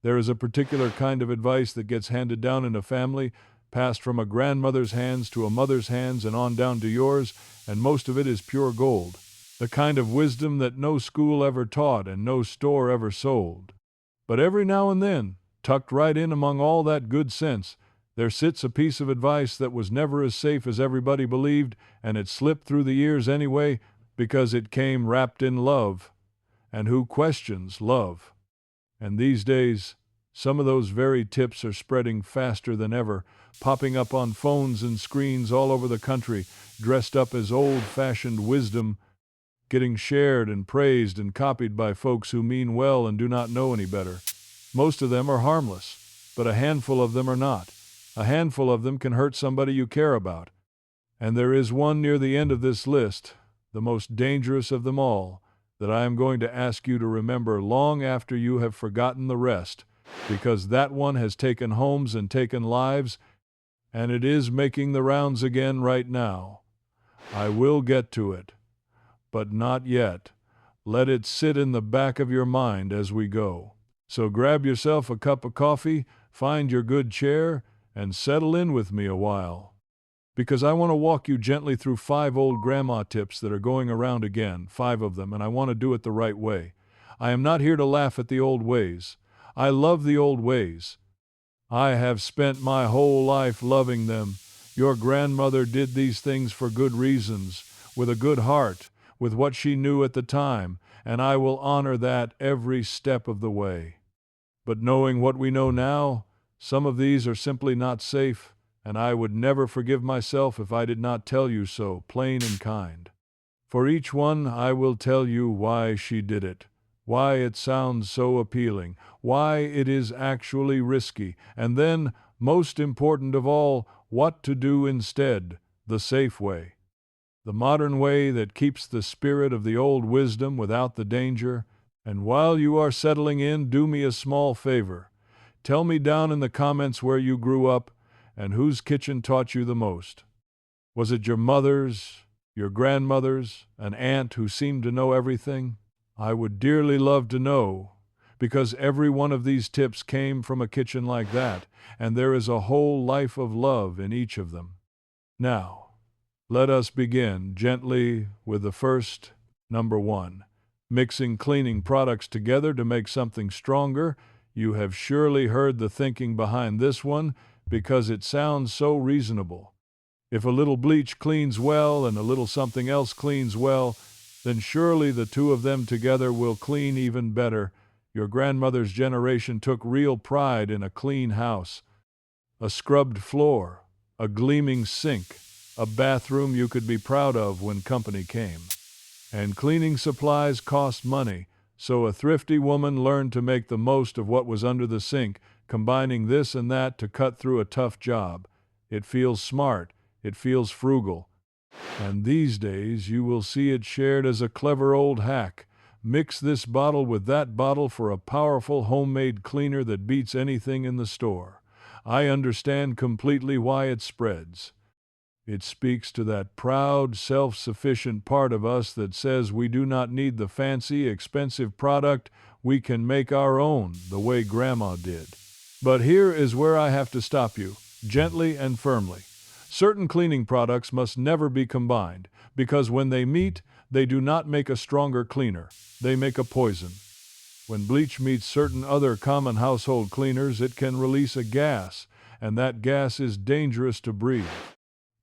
There is a particular kind of advice that gets handed down in a family, passed from a grandmother's hands to a mother's hands and on down to yours, and most of it is pure gold. The kind of wisdom that no school ever taught and no store ever sold. But every now and then, tucked right in among all that good sense, there sits a piece of advice that was never as safe as everybody believed, and it slipped through the years anyway because it came wrapped in love. And who questions love? And these days, some of those very tips are spreading faster than ever, popping up on phones and screens all over the country, dressed up as old-fashioned wisdom, getting shared and praised and copied by folks who mean well and do not know any better. Most of them are harmless, but a handful of them are not. A handful of them can hurt somebody you care about. And there is one near the end of this list, the most dangerous of them all, that I am going to ask you to remember long after you have forgotten the rest, because that one has taken homes and taken lives, and it is making the rounds again right now. I will get to it, but not yet. Let it sit in the back of your mind as we go. So grab yourself a cup of coffee, find your good chair, and settle in with me a while. Because I want to walk you gently through 5 old grandma tips that are going around again, 5 of them, and I want to do it the right way. I am not here to laugh at the old ways. I love the old ways. I have spent my whole life loving them. Your grandmother did these things for good reasons, with a good heart, with what she knew at the time, and I will honor that every step of the way. But knowing what we know now, some of these are simply not safe, and I would never forgive myself if I did not tell you so, plain and kind. For each one, I will tell you why she did it, why it sounds so appealing, why it is actually risky, and then, most important of all, what to do instead, the safe way. The modern way that keeps the spirit of the old wisdom without the danger. And while you are settling in, do me a small favor. Tell me down in the comments where you grew up and whose kitchen taught you the most. Was it your mother's, your grandmother's, an aunt who seemed to know everything? I would dearly love to know, because every one of these tips came from a kitchen like that, and there is a whole life of love in each of them. Now, let us begin gently with the first, number 1. Mixing cleaning products together to make something stronger. You have surely heard the thinking behind this one, because it sounds so reasonable. If a little bleach cleans well and a little something else cleans well, then surely the two of them together will clean even better. Your grandmother's generation took real pride in a clean house, a scrubbed floor, a gleaming sink, a bathroom you could be proud of when company came. And cleaning supplies cost money, so a thrifty woman learned to make the most of what was under the sink, combining this and that to cut through a tough job. It feels smart, it feels frugal. And these days you will see it shared as a clever old hack. Mix this bottle with that bottle for a powerful homemade cleaner that beats anything in the store. I understand completely why it spreads. It speaks to that proud, self-sufficient part of us that says we do not need the fancy, expensive product. We can make our own, the way Grandma did. But here is where I have to stop you, gently and firmly. Certain cleaning products must never be combined, because when they meet, they do not make a stronger cleaner. They make a poison. When bleach meets certain other common household cleaners, it can release a gas, and that gas is dangerous to breathe.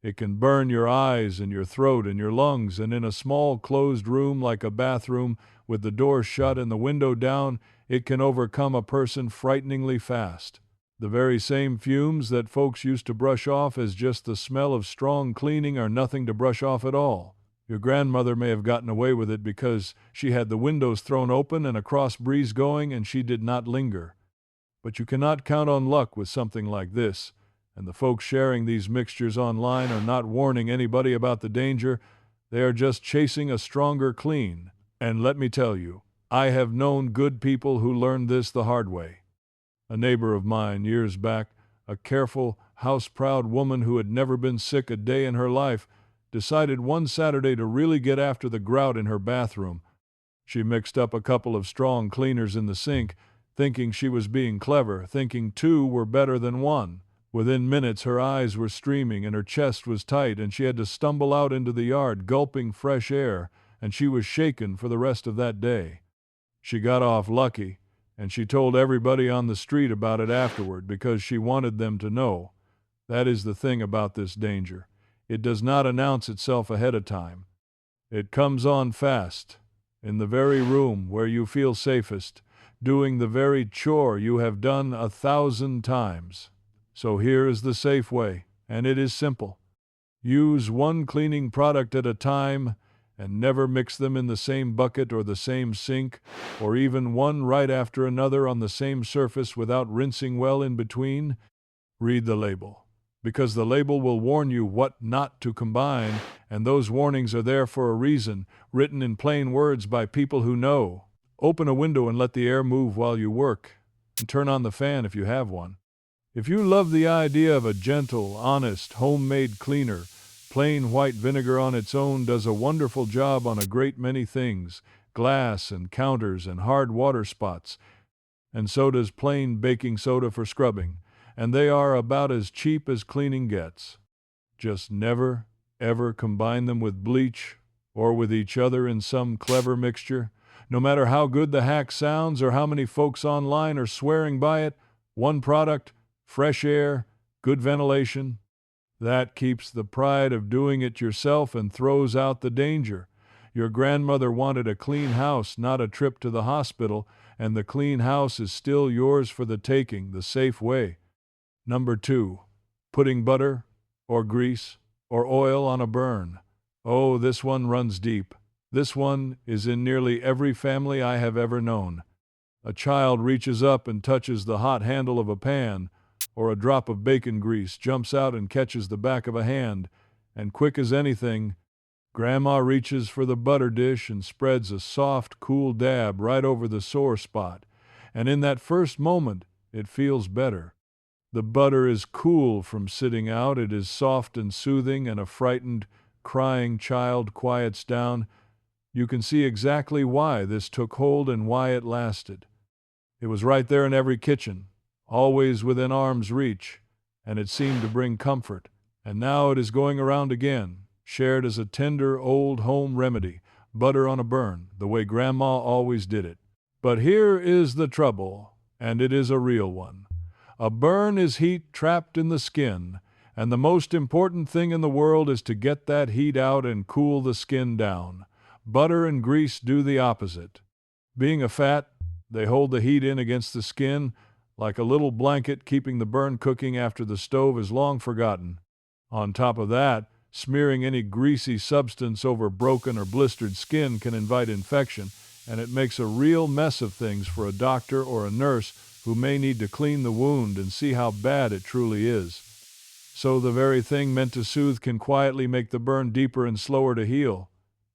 It can burn your eyes and your throat and your lungs, and in a small closed room like a bathroom with the door shut and the window down, it can overcome a person frighteningly fast. The very same fumes that folks used to brush off as just the smell of strong cleaning are nothing to brush off at all. Your grandmother may have gotten away with it because she had the windows thrown open and a cross breeze going and she did not linger. But you cannot count on luck with something like this. And the folks sharing these mixtures online are not warning anybody about the danger. They are just chasing a stronger clean. And let me tell you, I have known good people who learned this the hard way. A neighbor of mine years back, a careful, house-proud woman who had never been sick a day in her life, decided one Saturday to really get after the grout in her bathroom. She mixed up a couple of strong cleaners in the sink, thinking she was being clever, thinking two were better than one. Within minutes her eyes were streaming and her chest was tight, and she had to stumble out into the yard, gulping fresh air, and she was shaken for the rest of that day. She got off lucky, and she told everybody on the street about it afterward because she wanted them to know. That is the thing about this danger. It does not announce itself ahead of time. It comes on fast, in the very room where you feel safest, doing the very chore you have done 1,000 times. So here is the safe way, and it is simple. Use one cleaning product at a time, and never mix them in the same bucket or the same sink, or even one right after another on the same surface without rinsing well in between. Read the label, because the label will warn you what not to combine, and those warnings are there for a reason, written in plain words by people who know. Open a window and let the air move while you work, and turn on the fan if you have one. If you love the idea of a gentle, honest, homemade cleaner, plain white vinegar on its own does a wonderful job on a great many things, glass and counters and hard water spots, and so does plain baking soda for scrubbing, and they are about as cheap as cleaning gets. Just never, ever combine them with bleach or with each other in some clever mixture. No matter how good the hack sounds or how many folks online are swearing by it, one product, fresh air, good ventilation, that keeps the pride of doing it yourself and throws out the danger. Your grandmother wanted a clean house, not a trip to the hospital, and the clean house is still yours for the taking, the safe way. Number 2, putting butter or grease or oil on a burn. Oh, this one runs deep. This one is in nearly every family I have ever known. A child reaches up and touches the hot handle of a pan, or a drop of bacon grease jumps out and catches the back of a hand, and quick as anything, Grandma reaches for the butter dish and spreads a soft, cool dab right over the sore spot, and in that first moment it feels better. The butter is cool from sitting out, it is soft and soothing, and a frightened, crying child quiets down. You can see exactly why this took hold and why it lasted. It was right there in every kitchen, always within arm's reach, and it seemed to bring comfort. And now it is going around again, shared as a tender old home remedy, butter on a burn, the way Grandma always did it. But here is the trouble, and it is a real one. A burn is heat trapped in the skin, and the most important thing in the world is to get that heat out and cool the skin down. Butter and grease do the opposite. Being a fat, they hold the heat in against the skin, like a little blanket keeping the burn cooking after the stove is long forgotten. On top of that, smearing any greasy substance over broken or blistered skin can invite infection, and it makes a real mess of things for a doctor or a nurse who may need to clean the wound and see how bad it truly is. So the very thing meant to soothe can quietly make the burn deeper and slower to heal.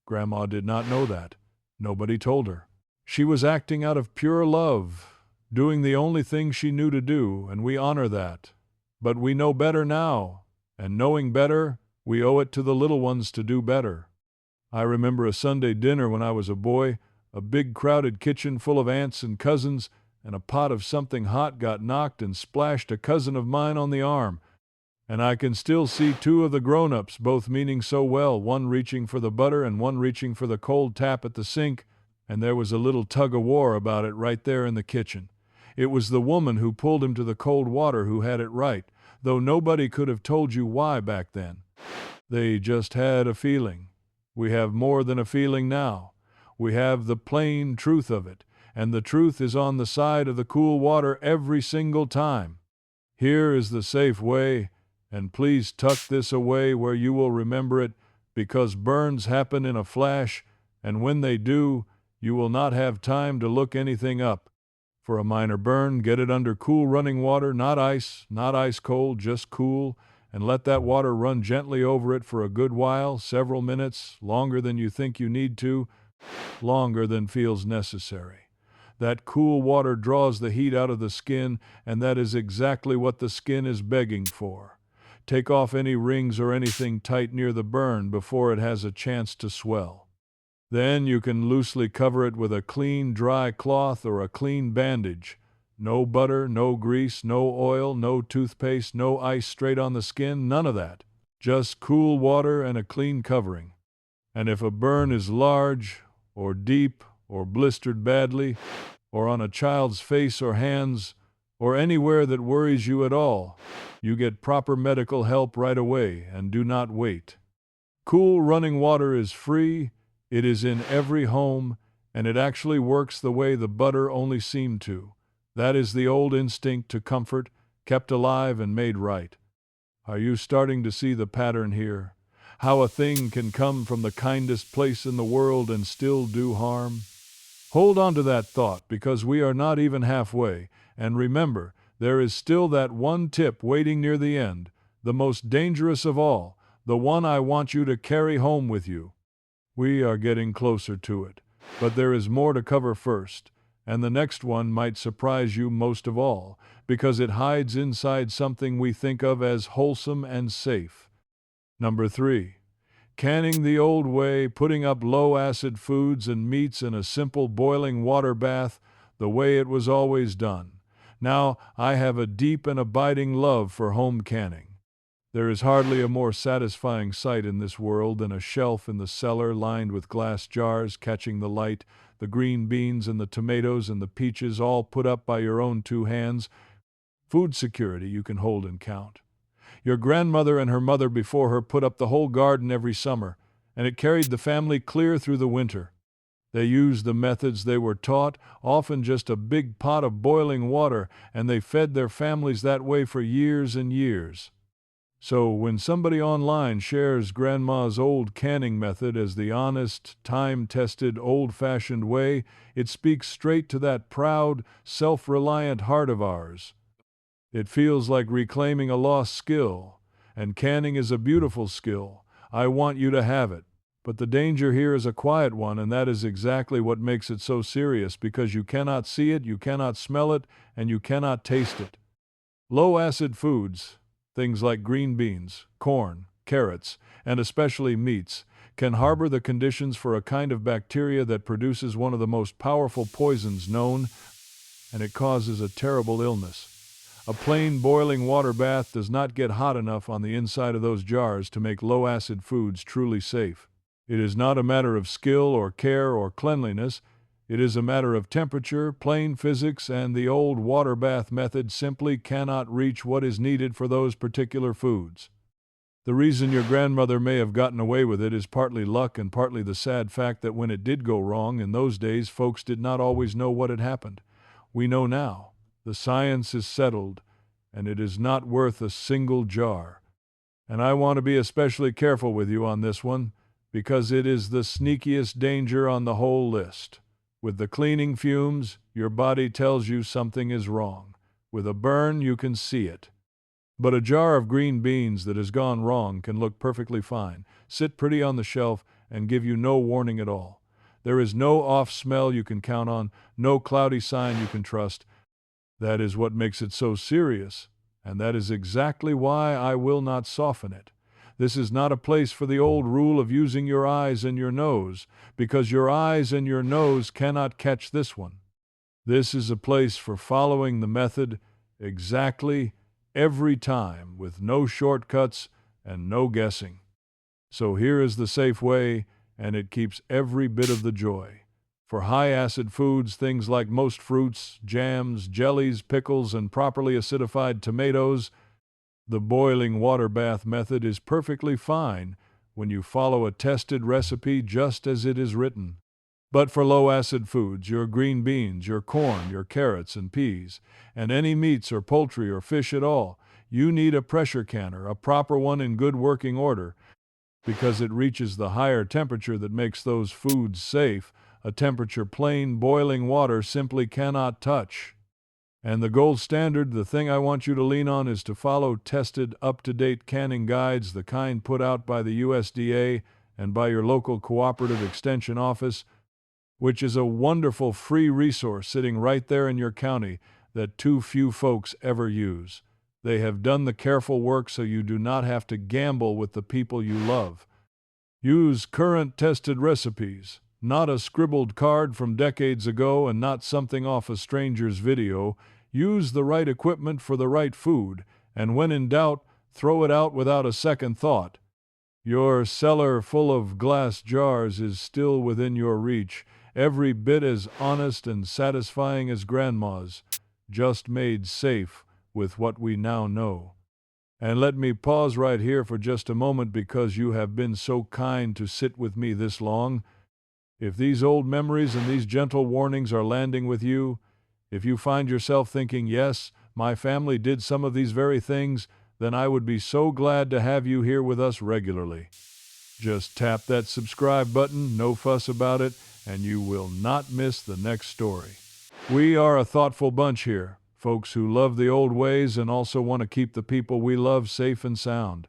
Grandma did not know that. Nobody told her. She was acting out of pure love, doing the only thing she knew to do, and we honor that. But we know better now, and knowing better, we owe it to the little ones to do better. I remember a Sunday dinner when I was a boy, a big crowded kitchen full of aunts and cousins, and a pot of something hot got knocked and splashed a cousin of mine on the arm. And I can still see two of the grown-ups, both meaning so well, one reaching for the butter and one reaching for the cold tap at the sink, and there was a little tug-of-war about it right there in the kitchen. It was the woman who pulled him to the cold water who had it right, though nobody could have told you why back then. They just had a feeling. We have more than a feeling now. We have the plain truth of it, and the truth is on the side of the cool water every single time. Here is the safe way, and please tuck this away where you will remember it, because burns happen in a flash, and when they do, you will not have time to look anything up. For a minor burn, get it under cool running water, not ice cold, just cool, and let that water run gently over it for a good while, several minutes, longer than you think you need to, longer than feels necessary. That cool water draws the heat out of the skin, and that is exactly what the skin is begging for. Take off any rings or anything tight near the burn before it has a chance to swell. Then you can loosely cover it with a clean, dry cloth or a clean bandage, No butter, no grease, no oil, no toothpaste, no ice straight on the skin, none of that. Just cool water and a clean covering. And if a burn is large, or deep, or blistered badly, or on a child's face or hands, or anywhere that worries you at all, you get proper medical help right away and do not wait. Cool running water is free, it is in every home, and it actually works the way the butter only seemed to. That is the old instinct to comfort, kept alive and made right. Are you starting to see the pattern here? How a thing can come from the kindest place in the world and still do harm? Hold on to that thought, because we are not even halfway, and remember, there is still that one tip waiting near the end, the most dangerous of all, the one I want you to carry home with you. We are getting closer to it, but there is more to cover first, and the next one might surprise you most of all, because it hides inside something we think of as wholesome and safe. Number 3. Canning the old way, putting up low-acid foods and meats in a simple boiling water bath, the way it was always done. Now, I have a deep and abiding love for home canning. There is hardly a more satisfying sight in this world than a shelf in the cellar lined with glass jars catching the light, the green beans and the tomatoes and the peaches all put up by your own 2 hands. Food security you can hold and count. Your grandmother and her mother before her put up the whole garden every summer, and it carried the family clear through the winter. They used the methods they were taught, often just a big pot of boiling water, and they fed their families that way for years and years. So when somebody online shares Grandma's old canning method as the honest, time-tested, old-fashioned way, it speaks straight to that proud, self-reliant heart of ours. It feels like reclaiming a lost skill, and canning is a beautiful skill. I want you to have it. But the danger here is a quiet one, and that is exactly what makes it so serious, because you cannot see it, you cannot smell it, and you cannot taste it. Low-acid foods, things like green beans, corn, carrots, and especially meats, can harbor the conditions for a kind of bacteria that produces one of the most powerful poisons known, and it causes a terrible illness. A plain boiling water bath does not get hot enough on the inside of those jars to make low-acid foods truly safe. It is not a matter of skill or care or cleanliness. It is a matter of temperature, plain physics, and the old water bath method simply cannot reach what is needed for those particular foods. The reason your grandmother may have gotten away with it is partly luck and partly the sad fact that when it did go wrong, in those days folks did not always know what had happened. We know now. The science is settled, and it is not worth a single jar. And I want to be especially careful with you on this one, because it is the sneakiest danger on the whole list. With the cleaning fumes, your body tells you something is wrong. With a burn, you can see it. But a jar of green beans that has gone wrong can look perfectly fine, sit pretty on the shelf, and give you no warning at all. There is no off smell you can count on, no cloudy sign you can trust. That is what makes it so serious, and that is exactly why I will not soften it. This is not a place for the old rule of using your eyes and your nose, because your eyes and your nose cannot catch this one. This is a place for following the method exactly every time, with no shortcuts and no guessing. So here is the safe way, and it keeps every bit of the joy. For high-acid foods, things like most fruits, jams, jellies, pickles, and properly acidified tomatoes, the boiling water bath method is perfectly fine when you follow a tested recipe just as it is written. But for low-acid foods, your green beans, your corn, your carrots and peas, and any meats or poultry or fish at all, you need a pressure canner, a proper one in good working order, because it reaches the higher temperature that makes those foods safe, a temperature plain boiling water simply cannot touch. And the gold standard, the thing I want you to lean on, is to follow tested, up-to-date canning guides, the kind put out by the USDA and by your local cooperative extension office, which is a wonderful free resource sitting right there in your county that too few folks ever use. They have done the careful work so you do not have to gamble with the people you love. Use current tested recipes, not a scribbled card from decades ago and not something off a stranger's video. Use the right equipment for the right food, and when in doubt, throw it out without a second thought. Your cellar full of glass jars is still within your reach, every bit as honest and satisfying as Grandma's, just made safe with what we now know. And let me pause right here for just a moment because you have been so kind to sit with me this long. If these old memories and these gentle warnings are landing with you, if you find yourself thinking, yes, my family did some of these very things, then I would be so glad to have you here with us regularly. Just tap that subscribe button, no fuss about it, and you will not miss the next story. We are a thoughtful bunch here, folks who love the old ways and also want to keep the people we love safe and sound.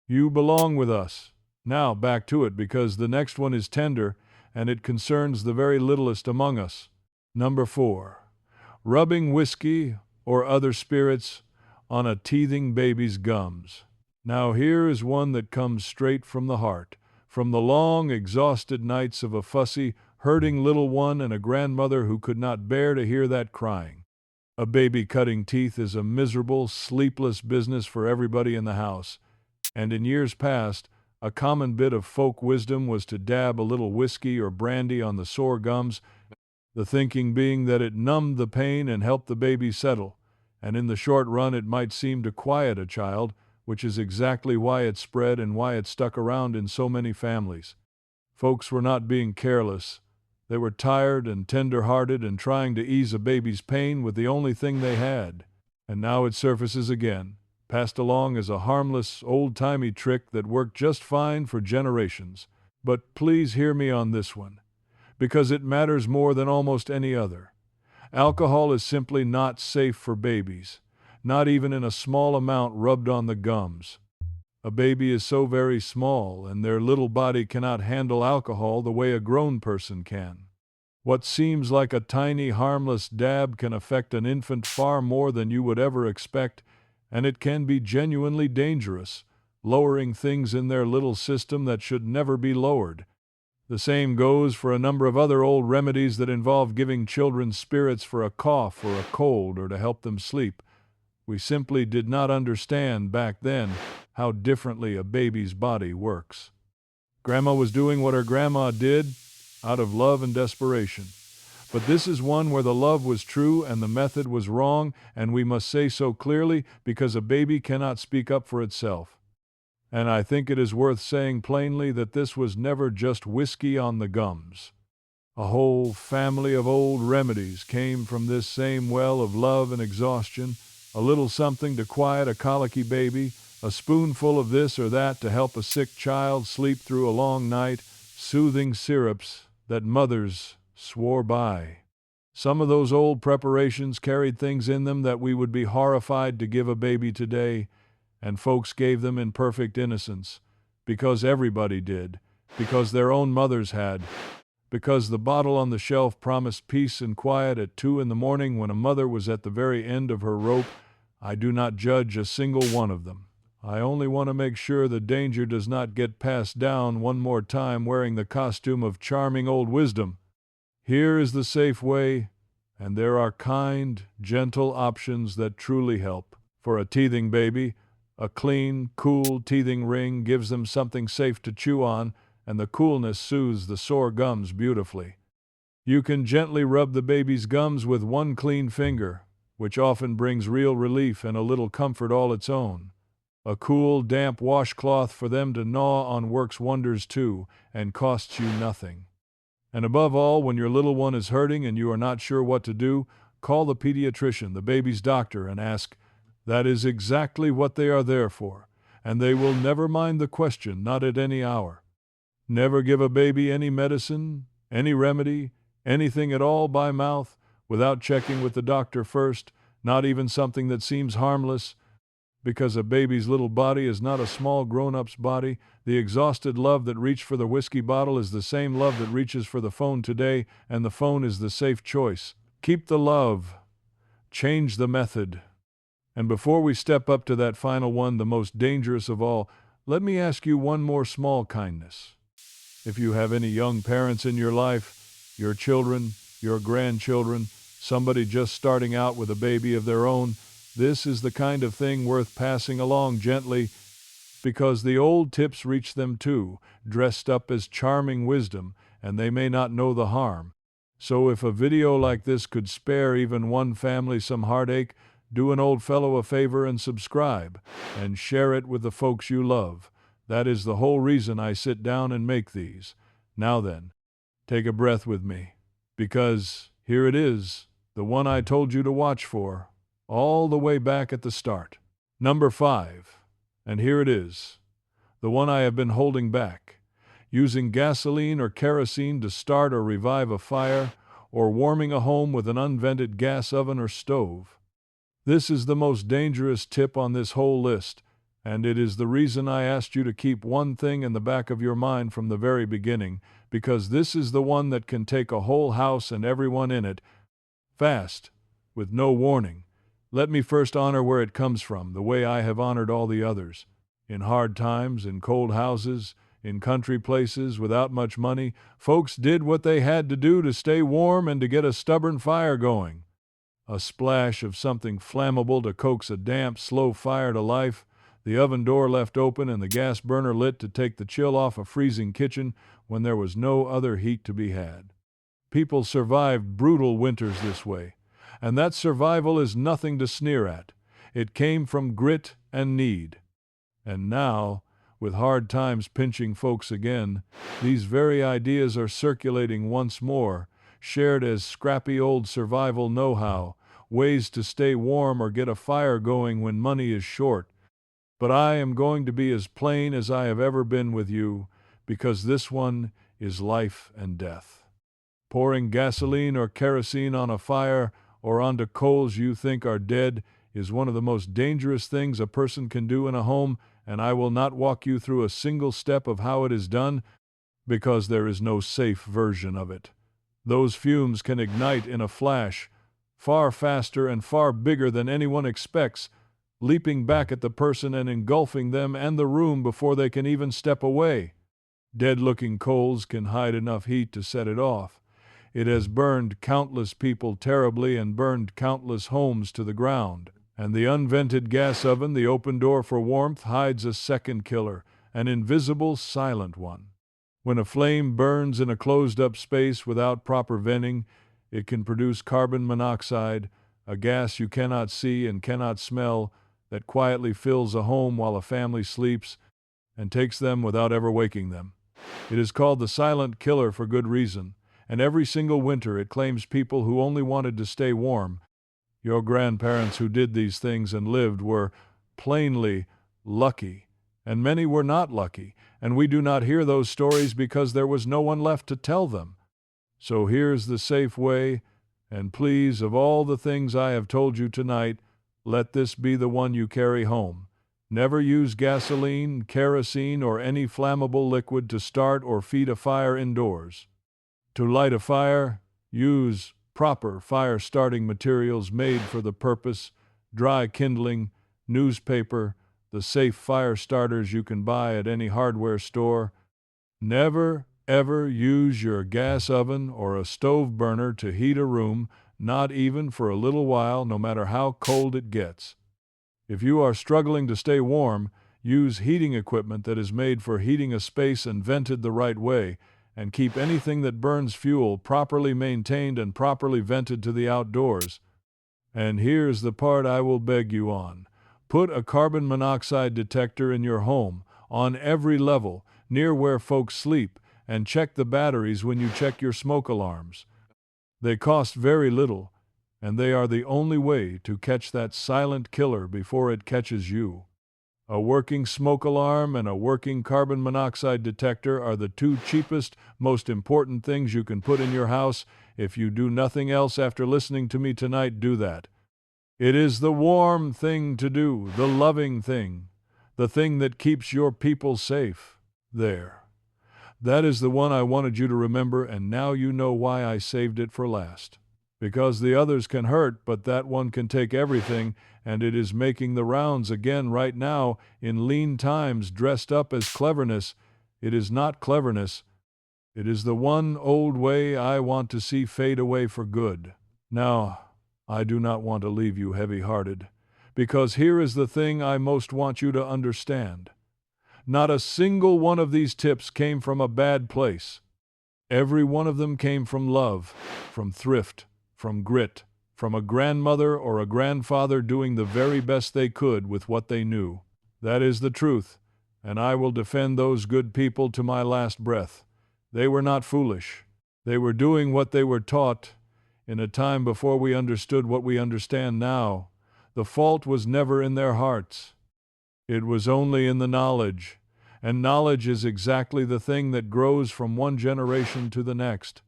You belong with us. Now back to it because the next one is tender and it concerns the very littlest among us. Number 4. Rubbing whiskey or other spirits on a teething baby's gums. Now here is one that comes straight from the heart, from the long, exhausted nights of a fussy, hurting little one and a grandmother who could not bear to hear that crying. A baby cutting teeth is a miserable, sleepless business for everybody in the house, and in years past, a common bit of folk wisdom was to dab a little whiskey or brandy on the sore gums, the thinking being that it numbed the pain and helped the baby settle, and in the short run it might seem to quiet a child, which is exactly why it spread and why it stuck around in so many families. Folks were not being careless. They were tired and tender-hearted and trying to ease a baby's pain with the only thing they had. And now it surfaces again, passed along as a harmless, old-timey trick that worked just fine for generations. But please hear me on this one, because it matters more than almost any other. Alcohol is simply not safe for babies, not even in a small amount rubbed on the gums. A baby is so very small, and their little body cannot handle alcohol the way a grown person can. What seems like a tiny, harmless dab can affect an infant far more than you would ever expect, and it can be genuinely dangerous, lowering things in their little system that should never be lowered. The same goes for a number of other old remedies that involve giving children spirits for a cough or a cold or to help them sleep. We simply did not understand back then how differently a baby's body works. Grandma was doing what her grandma did out of love and desperation. But this is one where the love was true and the method was wrong, and we must say so clearly because a baby cannot speak up for itself. And I think it is worth saying plainly that this was never just whiskey on the gums. A whole family of old remedies came from this same well of love and exhaustion, a little something to quiet a colicky baby, a spoonful of this or that to help a sick child sleep through a long night, soothing syrups that mothers swore by. Some of those old preparations carried things in them that we would be horrified to give a baby today, and folks gave them in perfect innocence, because everybody did, because their own mothers had, because the bottle on the shelf promised peace and quiet at 2 in the morning when a mother was at the very end of her rope. I do not judge a single one of them. I only want to make sure the danger does not get passed down one more time wearing the costume of charming old wisdom. Here is the safe way, and there are kind, gentle options that truly help. For a teething baby, a clean, cool teething ring gives them something safe to chew on, and the coolness soothes the sore gums beautifully. You can gently rub the baby's gums with one clean finger, which often brings real relief and a little comfort all its own. A cool, damp washcloth for them to gnaw on works wonders too, and costs you nothing. And above all, when your little one is hurting and you are not sure what to do, call the pediatrician, the baby's doctor, and ask. That is exactly what they are there for, and they will never mind the question, not at any hour. Never give a baby any medicine, any remedy, anything at all by mouth, without checking with the doctor first, not even something that seems harmless, because a baby's little body is not a small grown-up's body. The exhausted love that reached for the whiskey bottle is the same love that reaches for the phone today, and the phone is the safe choice. Keep the love. Change the method. And before we step up to that final one, the most dangerous of all, let me ask you one more small kindness. If you have any young parents in your life, your children, your grandchildren, somebody just starting out with a baby of their own, this is the kind of thing worth passing along gently, because the old tips reach them too, dressed up as charming wisdom, and they may not know the harm. So if a video like this could spare even one family some heartache, do an old fellow a favor and subscribe, and share it with the folks you love. That is the whole reason I sit down and make these. Now then, take a breath with me, because here it is, the one I told you to watch for, all the way back at the start. Number 5. And here it is, the one I have been holding back. Using gasoline or kerosene to start or revive a fire, or warming a home with an unvented gas oven or stove. This is the most dangerous tip on this whole list, and it is the reason I asked you to keep one thing in the back of your mind from the very beginning, because this is the one that can take a whole house and everyone in it, fast, with no warning. Let me first honor where it comes from, the way I have honored all the others. In hard times, in cold houses, in country places, without much money, folks did what they had to do to stay warm and to get a stubborn fire going. A splash of something flammable to coax a damp, slow fire to life, the oven door left open and the gas burner lit to take the chill off a freezing kitchen when there was no other heat to be had. People survived brutal winters this way, and that survival is nothing to sneer at. It came from grit and need. And now, with hard times pinching folks again, these very ideas are circulating once more, shared as scrappy old survival know-how, ways to stay warm or get a fire going when money is short. But I am going to be as plain as I have ever been with you, because this one is life and death. Pouring gasoline or kerosene on a fire or onto coals you think are dead is one of the most dangerous things a person can do in a home, and I will not walk you through a single step of how it is done, because there is no safe version of it. Those fumes can ignite in a flash, far faster and far bigger than anyone expects, leaping back at the person and engulfing them and the room before they can even step away. Dead-looking coals can hide enough heat to set it off. It has burned countless people terribly and burned countless homes to the ground. And the unvented gas oven, the open door for warmth, hides a second killer, an invisible, silent one. When a flame burns in a closed-up space without proper venting, it can produce carbon monoxide, a gas you cannot see and cannot smell, that quietly fills a home while a family sleeps and takes them without ever waking them. It is called the silent killer for good reason, and every single winter it claims people who only wanted to stay warm. Your grandparents who did these things and lived were plainly lucky, and many were not lucky, and we do not hear those stories because there was no one left to tell them. So here's the safe way, and please, of all the things I have told you tonight, let this be the one you carry home. Never use gasoline, kerosene, or any flammable liquid to start or feed a fire indoors. To light a fire, use proper fire-starting materials made for the purpose, dry kindling, newspaper, the safe fire starters you can buy at any hardware store. Never, ever use your gas oven or a stove burner to heat a room, not even for a little while, no matter how cold it gets. If you are struggling to stay warm, use heating equipment that is made for heating a space and vented the right way, and keep anything that burns fuel properly maintained and properly vented to the outdoors. And here's the part I will beg you on. Put a carbon monoxide detector in your home, on every level, near where folks sleep, and check the batteries when you check your smoke alarms. They cost very little, and they are the only way to catch that silent killer before it catches you. A working smoke alarm and a working carbon monoxide detector are the two cheapest, most important things you can put in your house. If you do nothing else after listening to me tonight, do that. It is the warm thing to do, the loving thing, the thing that keeps your people safe. There. That is the one I wanted you to remember, and now you know why I saved it for last. Because the others can hurt, but that one can take everything, and it is making the rounds again right now in lean times, dressed up as cleverness. It is not cleverness. It is the one old way I want to see fade away for good. Now, I do not want to leave you heavy-hearted, because here is the thing I most want you to understand. Not a single one of these tips came from a bad place. Every one of them came from love, from thrift, from grit, from a grandmother or a grandfather doing the very best they could with what they knew. That is the truth, and I will defend those good people to my last breath. They were not foolish. They were doing what they were taught in a time before we understood what we understand now. The fault was never in their hearts. It was only in the knowledge, and knowledge is exactly the thing that grows from one generation to the next.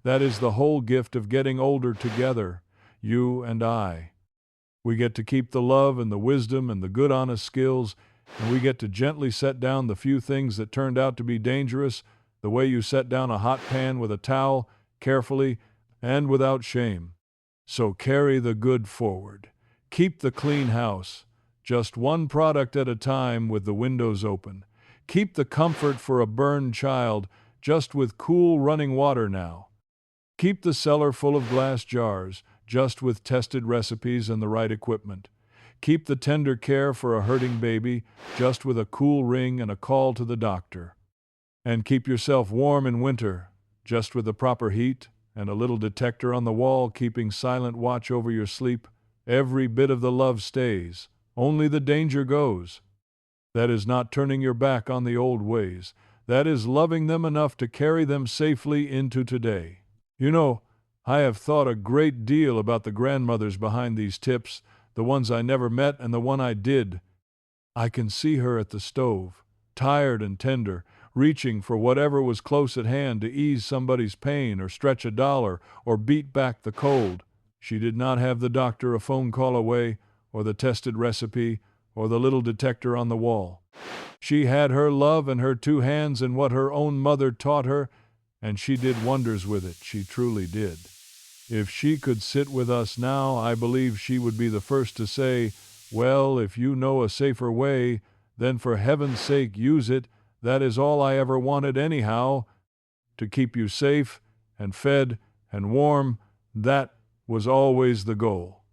That is the whole gift of getting older together, you and I. We get to keep the love and the wisdom and the good honest skills, and we get to gently set down the few things that turned out to be dangerous, the way you set down a hot pan with a towel, carefully and without shame. So carry the good forward. Keep the clean house, just one product at a time with the windows open. Keep the comfort for a burned child, just with cool running water now. Keep the cellar full of glass jars, just with tested recipes and the right equipment. Keep the tender care for a hurting baby, just with a cool ring and a call to the doctor. And keep yourself warm in winter, just with the proper heat and a little detector on the wall keeping silent watch over your sleep. Every bit of the love stays, only the danger goes. That is not turning your back on the old ways. That is loving them enough to carry them safely into today. You know, I have thought a great deal about the grandmothers behind these tips, the ones I never met and the one I did. I can see her at the stove, tired and tender, reaching for whatever was close at hand to ease somebody's pain or stretch a dollar or beat back the cold. She did not have the doctor a phone call away, or the tested recipe, or the little detector on the wall. She had her love and her two hands and what her own mother taught her, and she did wonders with it, she truly did. If she could sit with us now, I believe she would be the first to say, "Well, if you know a safer way, then for heaven's sake use it. That is all I ever wanted anyhow. To keep you safe and fed and warm, that was always the goal.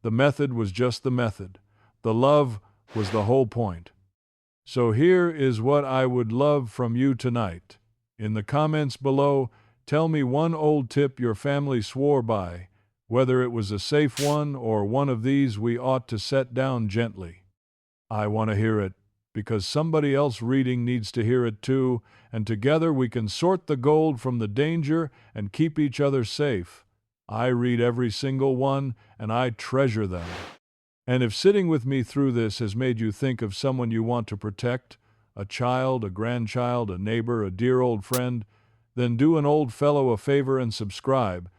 The method was just the method. The love was the whole point." So here is what I would love from you tonight. In the comments below, tell me one old tip your family swore by, whether it was a safe one or one of these we ought to set down gently. I want to hear it, because somebody else reading needs to hear it too, and together we can sort the gold from the danger and keep each other safe. I read every single one, and I treasure them. And if sitting with me through this has made you think of someone you want to protect, a child, a grandchild, a neighbor, a dear old friend, then do an old fellow a favor and subscribe,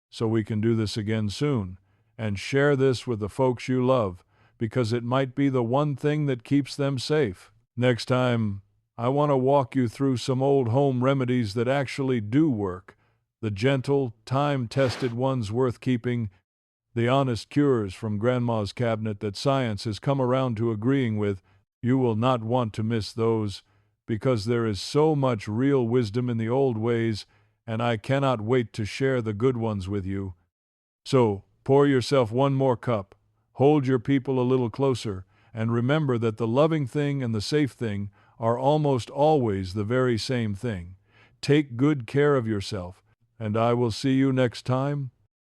so we can do this again soon, and share this with the folks you love, because it might be the one thing that keeps them safe. Next time, I want to walk you through some old home remedies that actually do work, the gentle, time-tested ones worth keeping, the honest cures from Grandma's cabinet that science has come around to agreeing with. You will not want to miss those, because there is so much real wisdom in the old ways, and I cannot wait to share the good ones with you. So, pour yourself one more cup, hold your people a little closer, and remember that the loving thing and the safe thing are almost always the very same thing. Take good care of yourself, and I will see you next time.